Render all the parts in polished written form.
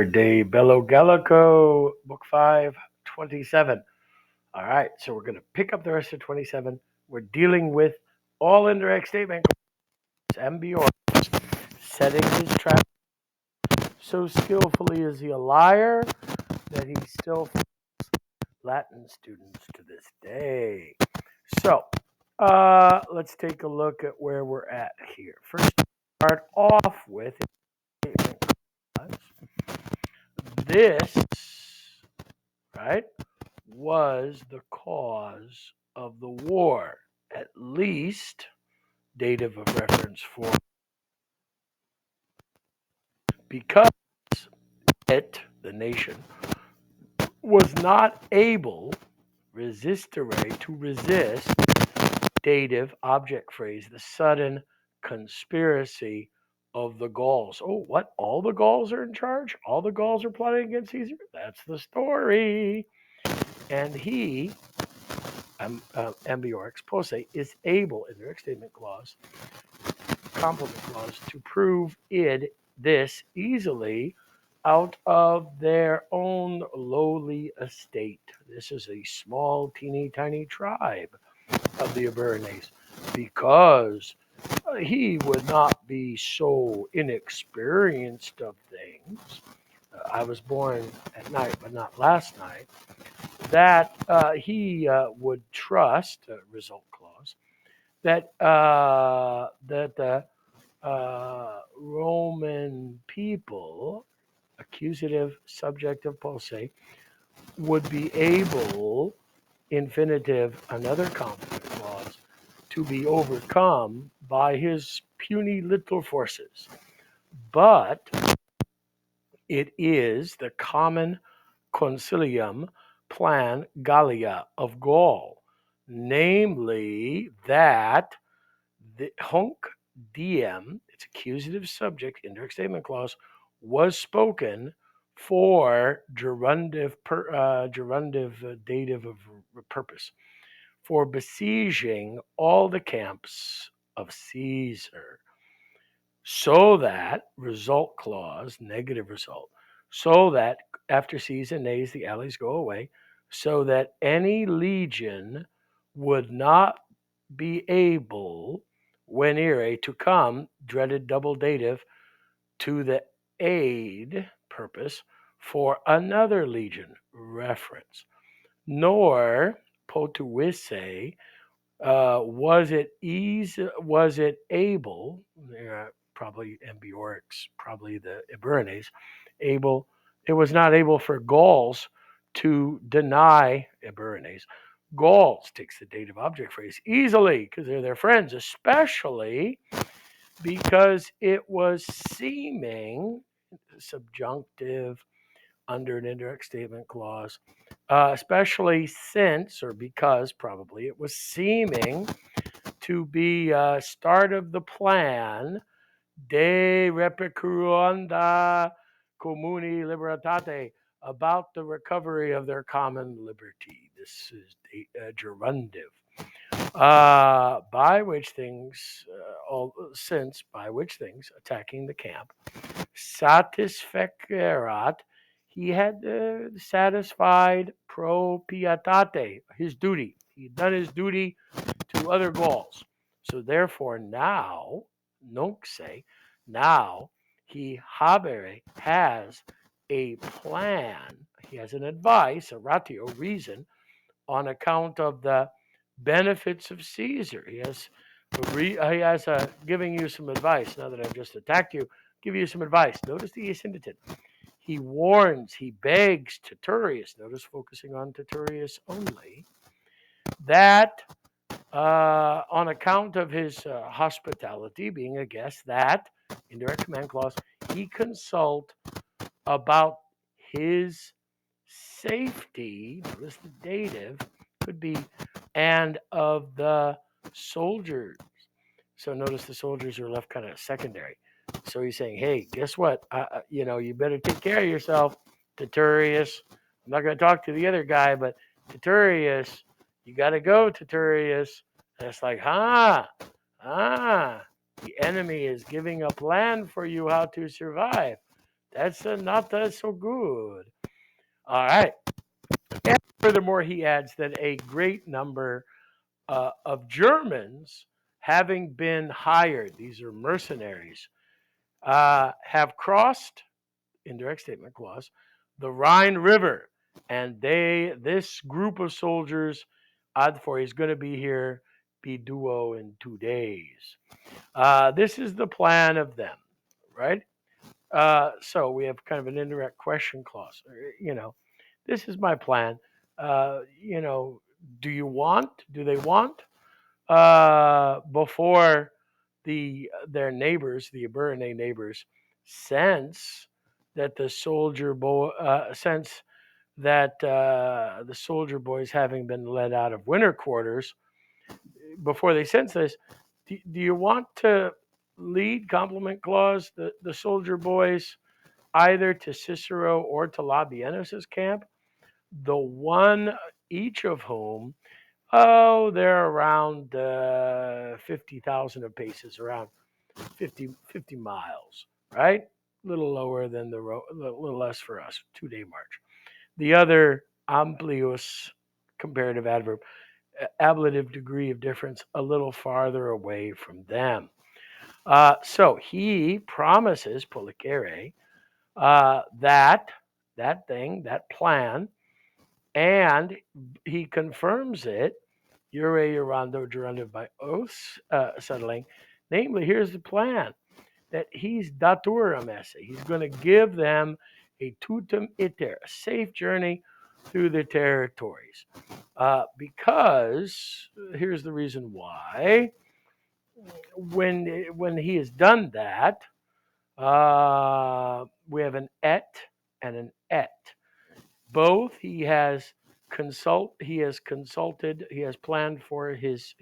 Third day, Bello Gallico, book 5.27. All right, so we're going to pick up the rest of 27. We're dealing with all indirect statement MBO setting his trap so skillfully is he a liar that he still fools Latin students to this day. So let's take a look at where we're at here. First, start off with this, right, was the cause of the war, at least dative of reference for, because it, the nation, was not able to resist dative object phrase, the sudden conspiracy of the Gauls. Oh, what? All the Gauls are in charge? All the Gauls are plotting against Caesar? That's the story. And he, ambior expose, is able, in their next statement clause, complement clause, to prove this easily out of their own lowly estate. This is a small, teeny tiny tribe of the Abernes, because he would not be so inexperienced of things. I was born at night, but not last night. That he would trust, result clause, that the Roman people, accusative, subjective, posse, would be able, infinitive, another complement clause, to be overcome by his puny little forces. But it is the common concilium plan Gallia of Gaul, namely that the hunc diem, its accusative subject, indirect statement clause, was spoken for gerundive dative of purpose, for besieging all the camps of Caesar, so that, result clause, negative result, so that after Caesar nays the allies go away, so that any legion would not be able, venire, to come, dreaded double dative, to the aid, purpose, for another legion, reference. Nor, potuisse, was it able, probably Ambiorix, probably the Ibernes, able, it was not able for Gauls to deny Ibernes. Gauls takes the dative object phrase easily because they're their friends, especially because it was seeming, subjunctive, under an indirect statement clause, especially since, or because probably, it was seeming to be start of the plan de repercuonda communi libertate, about the recovery of their common liberty. This is gerundive. By which things, attacking the camp, satisfecerat, he had satisfied pro pietate, his duty. He'd done his duty to other Gauls. So therefore now, nunc se, now he habere has a plan, he has an advice, a ratio, reason, on account of the benefits of Caesar. He has giving you some advice. Now that I've just attacked you, give you some advice. Notice the asyndeton. He warns, he begs Titurius, notice focusing on Titurius only, that on account of his hospitality, being a guest, that, indirect command clause, he consult about his safety, notice the dative, could be, and of the soldiers. So notice the soldiers are left kind of secondary. So he's saying, hey, guess what? You better take care of yourself, Titurius. I'm not going to talk to the other guy, but Titurius, you got to go, Titurius. And it's like, the enemy is giving a plan for you how to survive. That's not that so good. All right. And furthermore, he adds that a great number of Germans, having been hired, these are mercenaries, have crossed, indirect statement clause, the Rhine River. And this group of soldiers, odd for he's going to be here, be duo in 2 days. This is the plan of them, right? So we have kind of an indirect question clause. This is my plan. You know, do they want, before their neighbors, the Iberine neighbors, sense that the soldier boys, having been let out of winter quarters, before they sense this, do you want to lead complement clause the soldier boys either to Cicero or to Labienus's camp, the one each of whom, oh, they're around 50,000 of paces, around 50 miles, right? A little lower than the road, a little less for us, 2 day march. The other, amplius, comparative adverb, ablative degree of difference, a little farther away from them. So he promises, policere, that plan, and he confirms it, jure jurando jurando, by oaths settling. Namely, here's the plan, that he's daturum esse. He's going to give them a tutum iter, a safe journey through the territories. Because here's the reason why. When he has done that, we have an et and an et. Both he has consulted, he has planned for his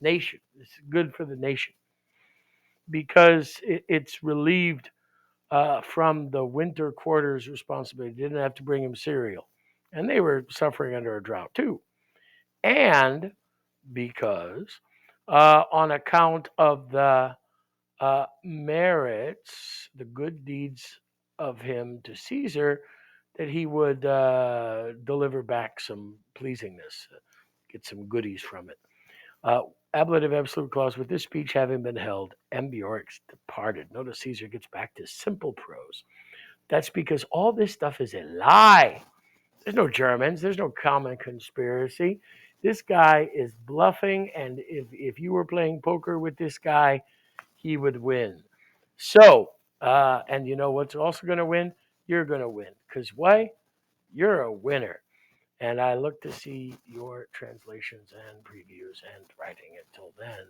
nation. It's good for the nation because it's relieved from the winter quarters responsibility. They didn't have to bring him cereal, and they were suffering under a drought too. And because, on account of the merits, the good deeds of him to Caesar, that he would deliver back some pleasingness, get some goodies from it. Ablative absolute clause, with this speech having been held, Ambiorix departed. Notice Caesar gets back to simple prose. That's because all this stuff is a lie. There's no Germans. There's no common conspiracy. This guy is bluffing, and if you were playing poker with this guy, he would win. So, and you know what's also going to win? You're going to win. Because why? You're a winner. And I look to see your translations and previews and writing. Until then,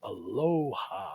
aloha.